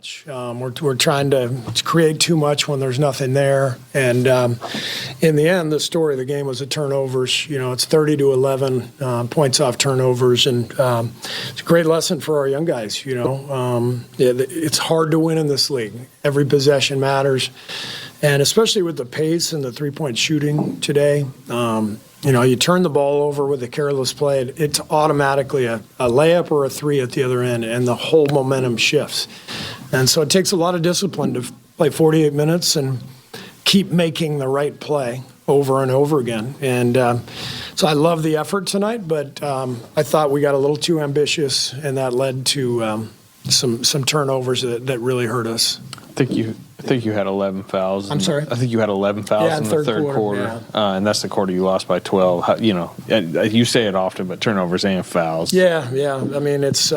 much. We're trying to create too much when there's nothing there. And in the end, the story of the game was the turnovers. It's 30-11 points off turnovers, and it's a great lesson for our young guys. It's hard to win in this league. Every possession matters, and especially with the pace and the three-point shooting today. You turn the ball over with a careless play, it's automatically a layup or a three at the other end, and the whole momentum shifts. And so it takes a lot of discipline to play 48 minutes and keep making the right play over and over again. And so I love the effort tonight, but I thought we got a little too ambitious, and that led to some turnovers that really hurt us. I think you had 11 fouls. I'm sorry? I think you had 11 fouls in the third quarter. Yeah. And that's the quarter you lost by 12. You say it often, but turnovers and fouls. Yeah. I mean, it's,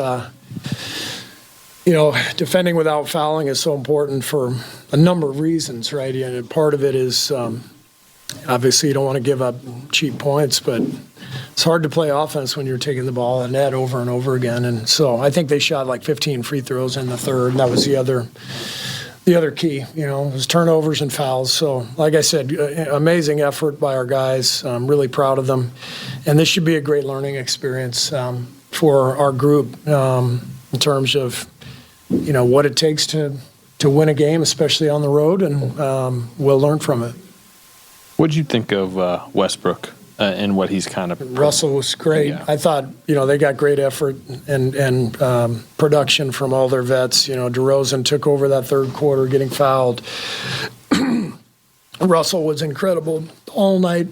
defending without fouling is so important for a number of reasons, right? And part of it is obviously you don't want to give up cheap points, but it's hard to play offense when you're taking the ball at net over and over again. And so I think they shot like 15 free throws in the third, and that was the other key, was turnovers and fouls. So, like I said, amazing effort by our guys. I'm really proud of them. And this should be a great learning experience for our group in terms of, what it takes to win a game, especially on the road, and we'll learn from it. What did you think of Westbrook and what he's kind of... Russell was great. Yeah. I thought, they got great effort and production from all their vets. DeRozan took over that third quarter getting fouled. Russell was incredible all night.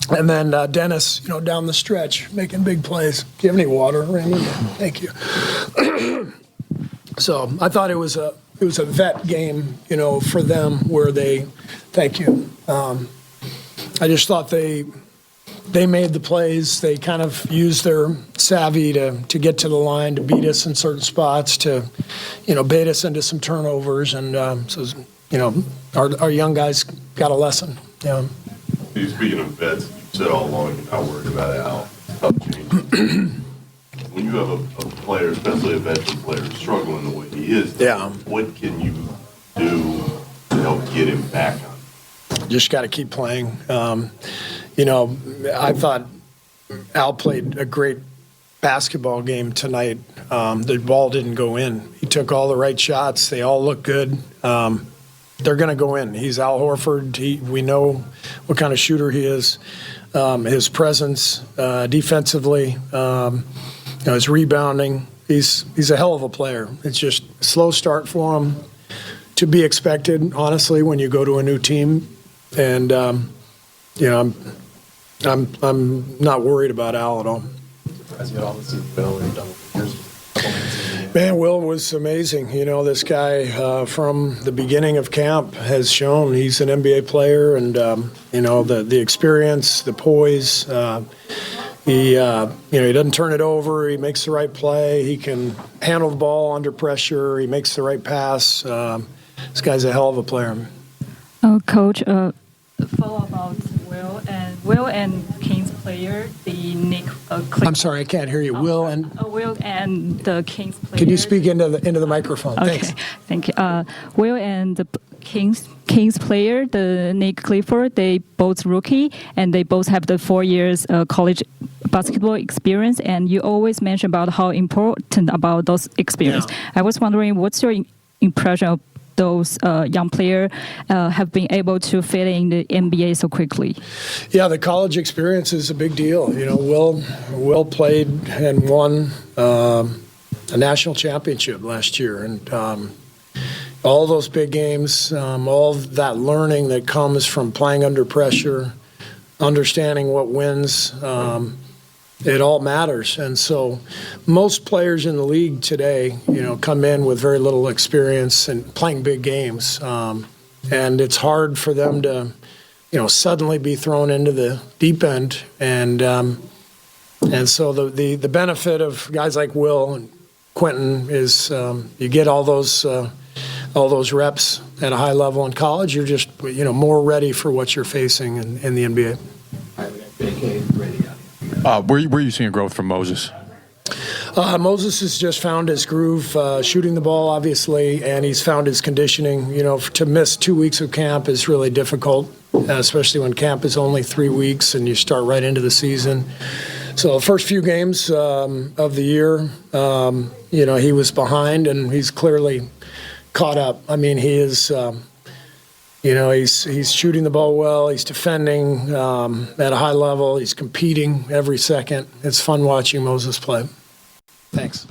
And then Dennis, down the stretch, making big plays. Do you have any water, Randy? Thank you. So I thought it was a vet game, for them where they... Thank you. I just thought they made the plays. They kind of used their savvy to get to the line, to beat us in certain spots, to, bait us into some turnovers. And our young guys got a lesson. Yeah. Speaking of vets, you said all along you're not worried about how tough changes. When you have a player, especially a veteran player, struggling the way he is, what can you do to help get him back on? Just got to keep playing. I thought Al played a great basketball game tonight. The ball didn't go in. He took all the right shots. They all look good. They're going to go in. He's Al Horford. We know what kind of shooter he is. His presence defensively, his rebounding. He's a hell of a player. It's just a slow start for him, to be expected, honestly, when you go to a new team. And I'm not worried about Al at all. Man, Will was amazing. This guy from the beginning of camp has shown he's an NBA player, and the experience, the poise. He doesn't turn it over. He makes the right play. He can handle the ball under pressure. He makes the right pass. This guy's a hell of a player. Coach, follow about Will and Kings player, the Nick. I'm sorry, I can't hear you. Will and the Kings player. Could you speak into the microphone? Okay, thanks. Thank you. Will and the Kings player, the Nick Clifford, they both rookie, and they both have the 4 years college basketball experience. And you always mention about how important about those experience. Yeah. I was wondering, what's your impression of those young players have been able to fit in the NBA so quickly? Yeah, the college experience is a big deal. Will played and won a national championship last year, and all those big games, all that learning that comes from playing under pressure, understanding what wins. It all matters. And so most players in the league today, come in with very little experience and playing big games. And it's hard for them to, suddenly be thrown into the deep end. And so the benefit of guys like Will and Quentin is you get all those reps at a high level in college. You're just, more ready for what you're facing in the NBA. Where are you seeing growth from Moses? Moses has just found his groove, shooting the ball, obviously, and he's found his conditioning. You know, to miss 2 weeks of camp is really difficult, especially when camp is only 3 weeks and you start right into the season. So the first few games of the year, you know, he was behind, and he's clearly caught up. I mean, he is, you know, he's shooting the ball well. He's defending at a high level. He's competing every second. It's fun watching Moses play. Thanks.